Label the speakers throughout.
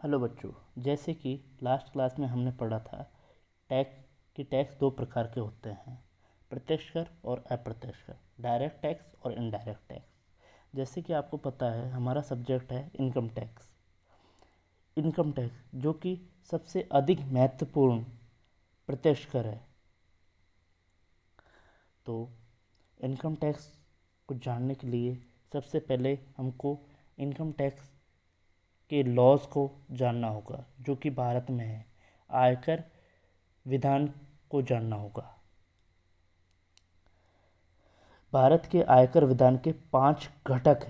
Speaker 1: Hello बच्चों, जैसे कि लास्ट क्लास में हमने पढ़ा था टैक्स दो प्रकार के होते हैं, प्रत्यक्ष कर और अप्रत्यक्ष कर, डायरेक्ट टैक्स और इनडायरेक्ट टैक्स। जैसे कि आपको पता है हमारा सब्जेक्ट है इनकम टैक्स। इनकम टैक्स जो कि सबसे अधिक महत्वपूर्ण प्रत्यक्ष कर है। तो इनकम टैक्स को जानने के लिए सबसे पहले हमको इनकम टैक्स के लॉज को जानना होगा जो कि भारत में है। आयकर विधान को जानना होगा। भारत के आयकर विधान के 5 घटक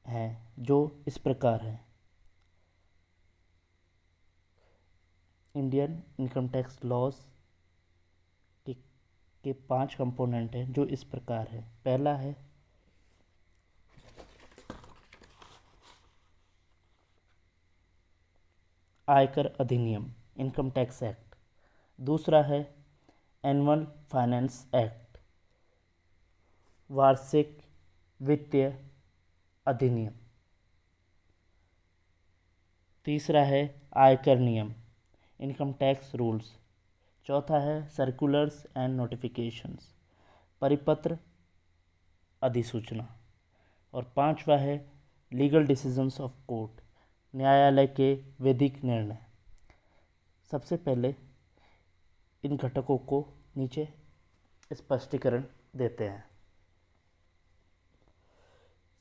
Speaker 1: हैं जो इस प्रकार हैं। इंडियन इनकम टैक्स लॉज के 5 कंपोनेंट हैं जो इस प्रकार है। पहला है आयकर अधिनियम, इनकम टैक्स एक्ट। दूसरा है एनुअल फाइनेंस एक्ट, वार्षिक वित्तीय अधिनियम। तीसरा है आयकर नियम, इनकम टैक्स रूल्स। चौथा है सर्कुलर्स एंड नोटिफिकेशंस, परिपत्र अधिसूचना। और पांचवा है लीगल डिसीजंस ऑफ कोर्ट, न्यायालय के वैधिक निर्णय। सबसे पहले इन घटकों को नीचे स्पष्टीकरण देते हैं।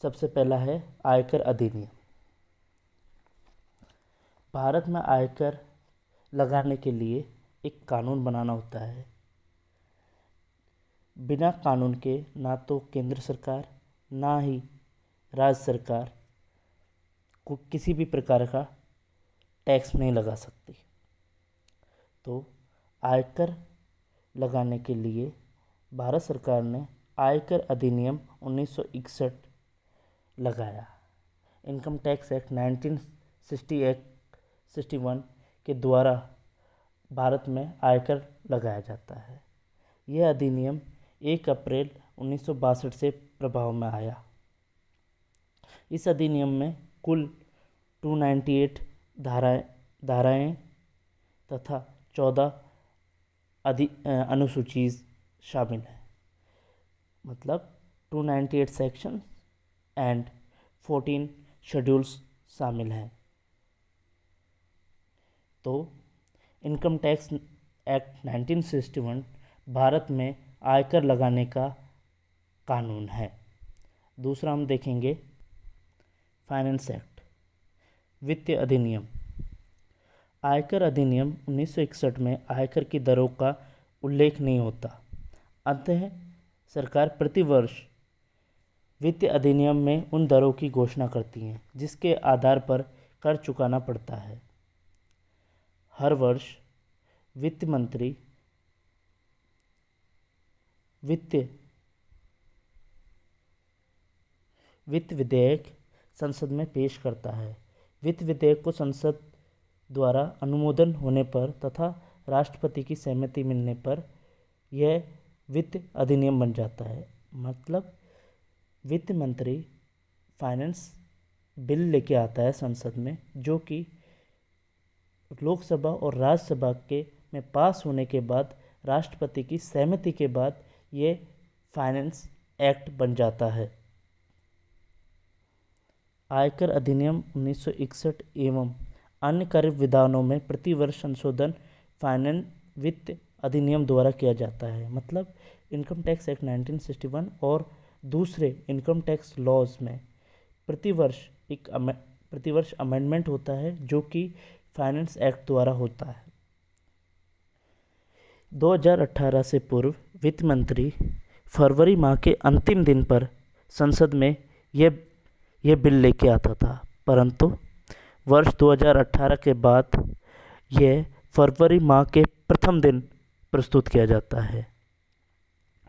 Speaker 1: सबसे पहला है आयकर अधिनियम। भारत में आयकर लगाने के लिए एक कानून बनाना होता है। बिना कानून के ना तो केंद्र सरकार ना ही राज्य सरकार को किसी भी प्रकार का टैक्स नहीं लगा सकती। तो आयकर लगाने के लिए भारत सरकार ने आयकर अधिनियम 1961 लगाया। इनकम टैक्स एक्ट 1961 के द्वारा भारत में आयकर लगाया जाता है। यह अधिनियम 1 अप्रैल 1962 से प्रभाव में आया। इस अधिनियम में कुल 298 धाराएं तथा 14 अनुसूची शामिल हैं। मतलब 298 सेक्शन एंड 14 शेड्यूल्स शामिल हैं। तो इनकम टैक्स एक्ट 1961 भारत में आयकर लगाने का कानून है। दूसरा हम देखेंगे फाइनेंस एक्ट, वित्तीय अधिनियम। आयकर अधिनियम 1961 में आयकर की दरों का उल्लेख नहीं होता। अतः सरकार प्रतिवर्ष वित्तीय अधिनियम में उन दरों की घोषणा करती है जिसके आधार पर कर चुकाना पड़ता है। हर वर्ष वित्त मंत्री वित्त विधेयक संसद में पेश करता है। वित्त विधेयक को संसद द्वारा अनुमोदन होने पर तथा राष्ट्रपति की सहमति मिलने पर यह वित्त अधिनियम बन जाता है। मतलब वित्त मंत्री फाइनेंस बिल लेके आता है संसद में, जो कि लोकसभा और राज्यसभा के में पास होने के बाद राष्ट्रपति की सहमति के बाद ये फाइनेंस एक्ट बन जाता है। आयकर अधिनियम 1961 एवं अन्य कर विधानों में प्रतिवर्ष संशोधन फाइनेंस वित्त अधिनियम द्वारा किया जाता है। मतलब इनकम टैक्स एक्ट 1961 और दूसरे इनकम टैक्स लॉज में प्रतिवर्ष अमेंडमेंट होता है जो कि फाइनेंस एक्ट द्वारा होता है। 2018 से पूर्व वित्त मंत्री फरवरी माह के अंतिम दिन पर संसद में यह बिल लेके आता था, परंतु वर्ष 2018 के बाद यह फरवरी माह के प्रथम दिन प्रस्तुत किया जाता है।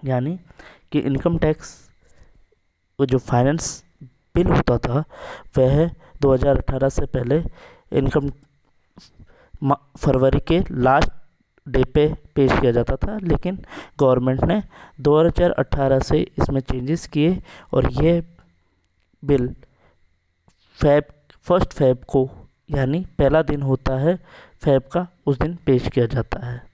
Speaker 1: यानी कि इनकम टैक्स जो फाइनेंस बिल होता था वह 2018 से पहले फरवरी के लास्ट डे पे पेश किया जाता था, लेकिन गवर्नमेंट ने 2018 से इसमें चेंजेस किए और यह बिल 1 फरवरी को यानी पहला दिन होता है फैब का, उस दिन पेश किया जाता है।